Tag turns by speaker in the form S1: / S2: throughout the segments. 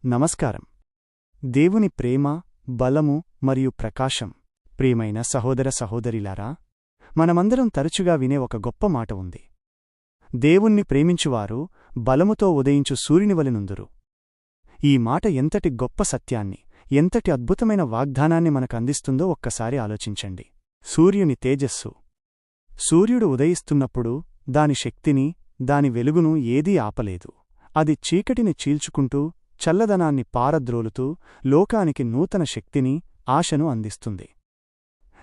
S1: నమస్కారం. దేవుని ప్రేమ, బలము మరియు ప్రకాశం. ప్రియమైన సహోదర సహోదరిలారా, మనమందరం తరచుగా వినే ఒక గొప్ప మాట ఉంది. దేవుణ్ణి ప్రేమించువారు బలముతో ఉదయించు సూర్యునివలెనుందురు. ఈ మాట ఎంతటి గొప్ప సత్యాన్ని, ఎంతటి అద్భుతమైన వాగ్దానాన్ని మనకందిస్తుందో ఒక్కసారి ఆలోచించండి. సూర్యుని తేజస్సు. సూర్యుడు ఉదయిస్తున్నప్పుడు దాని శక్తిని, దాని వెలుగును ఏదీ ఆపలేదు. అది చీకటిని చీల్చుకుంటూ, చల్లదనాన్ని పారద్రోలుతూ, లోకానికి నూతన శక్తిని, ఆశను అందిస్తుంది.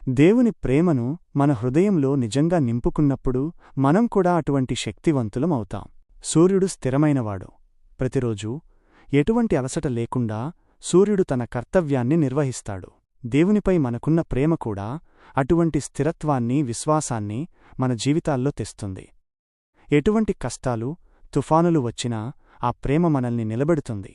S1: దేవుని ప్రేమను మన హృదయంలో నిజంగా నింపుకున్నప్పుడు మనం కూడా అటువంటి శక్తివంతులం అవుతాం. సూర్యుడు స్థిరమైనవాడు. ప్రతిరోజూ ఎటువంటి అలసట లేకుండా సూర్యుడు తన కర్తవ్యాన్ని నిర్వహిస్తాడు. దేవునిపై మనకున్న ప్రేమ కూడా అటువంటి స్థిరత్వాన్ని, విశ్వాసాన్ని మన జీవితాల్లో తెస్తుంది. ఎటువంటి కష్టాలు, తుఫానులు వచ్చినా ఆ ప్రేమ మనల్ని నిలబెడుతుంది.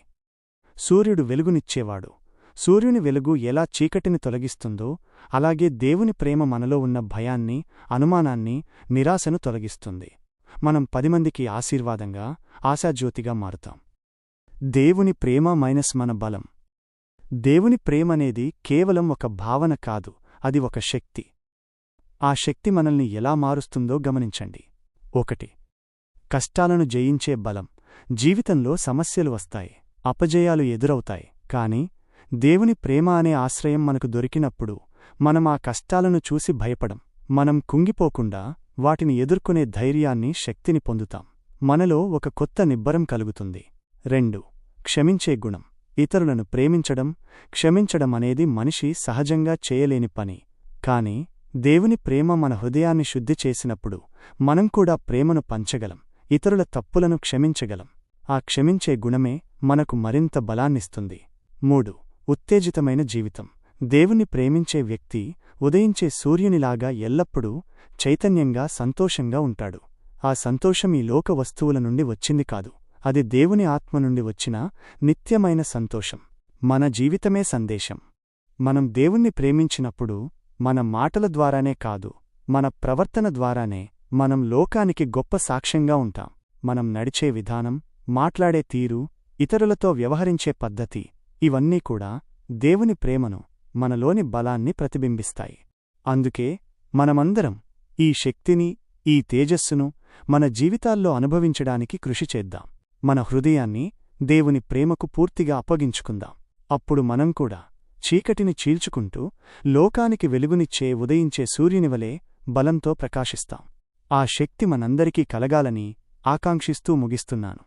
S1: సూర్యుడు వెలుగునిచ్చేవాడు. సూర్యుని వెలుగు ఎలా చీకటిని తొలగిస్తుందో అలాగే దేవుని ప్రేమ మనలో ఉన్న భయాన్ని, అనుమానాన్ని, నిరాశను తొలగిస్తుంది. మనం 10 మందికి ఆశీర్వాదంగా, ఆశాజ్యోతిగా మారుతాం. దేవుని ప్రేమ మైనస్ మన బలం. దేవుని ప్రేమనేది కేవలం ఒక భావన కాదు, అది ఒక శక్తి. ఆ శక్తి మనల్ని ఎలా మారుస్తుందో గమనించండి. 1. కష్టాలను జయించే బలం. జీవితంలో సమస్యలు వస్తాయి, అపజయాలు ఎదురవుతాయి. కాని దేవుని ప్రేమ అనే ఆశ్రయం మనకు దొరికినప్పుడు మనం ఆ కష్టాలను చూసి భయపడం. మనం కుంగిపోకుండా వాటిని ఎదుర్కొనే ధైర్యాన్ని, శక్తిని పొందుతాం. మనలో ఒక కొత్త నిబ్బరం కలుగుతుంది. 2. క్షమించే గుణం. ఇతరులను ప్రేమించడం, క్షమించడం అనేది మనిషి సహజంగా చేయలేని పని. కాని దేవుని ప్రేమ మన హృదయాన్ని శుద్ధి చేసినప్పుడు మనం కూడా ప్రేమను పంచగలం, ఇతరుల తప్పులను క్షమించగలం. ఆ క్షమించే గుణమే మనకు మరింత బలాన్నిస్తుంది. 3. ఉత్తేజితమైన జీవితం. దేవుని ప్రేమించే వ్యక్తి ఉదయించే సూర్యునిలాగా ఎల్లప్పుడూ చైతన్యంగా, సంతోషంగా ఉంటాడు. ఆ సంతోషం ఈ లోక వస్తువుల నుండి వచ్చింది కాదు, అది దేవుని ఆత్మ నుండి వచ్చిన నిత్యమైన సంతోషం. మన జీవితమే సందేశం. మనం దేవుణ్ణి ప్రేమించినప్పుడు మన మాటల ద్వారానే కాదు, మన ప్రవర్తన ద్వారానే మనం లోకానికి గొప్ప సాక్ష్యంగా ఉంటాం. మనం నడిచే విధానం, మాట్లాడే తీరు, ఇతరులతో వ్యవహరించే పద్ధతి, ఇవన్నీ కూడా దేవుని ప్రేమను, మనలోని బలాన్ని ప్రతిబింబిస్తాయి. అందుకే మనమందరం ఈ శక్తిని, ఈ తేజస్సును మన జీవితాల్లో అనుభవించడానికి కృషి చేద్దాం. మన హృదయాన్ని దేవుని ప్రేమకు పూర్తిగా అప్పగించుకుందాం. అప్పుడు మనం కూడా చీకటిని చీల్చుకుంటూ లోకానికి వెలుగునిచ్చే ఉదయించే సూర్యునివలే బలంతో ప్రకాశిస్తాం. ఆ శక్తి మనందరికీ కలగాలని ఆకాంక్షిస్తూ ముగిస్తున్నాను.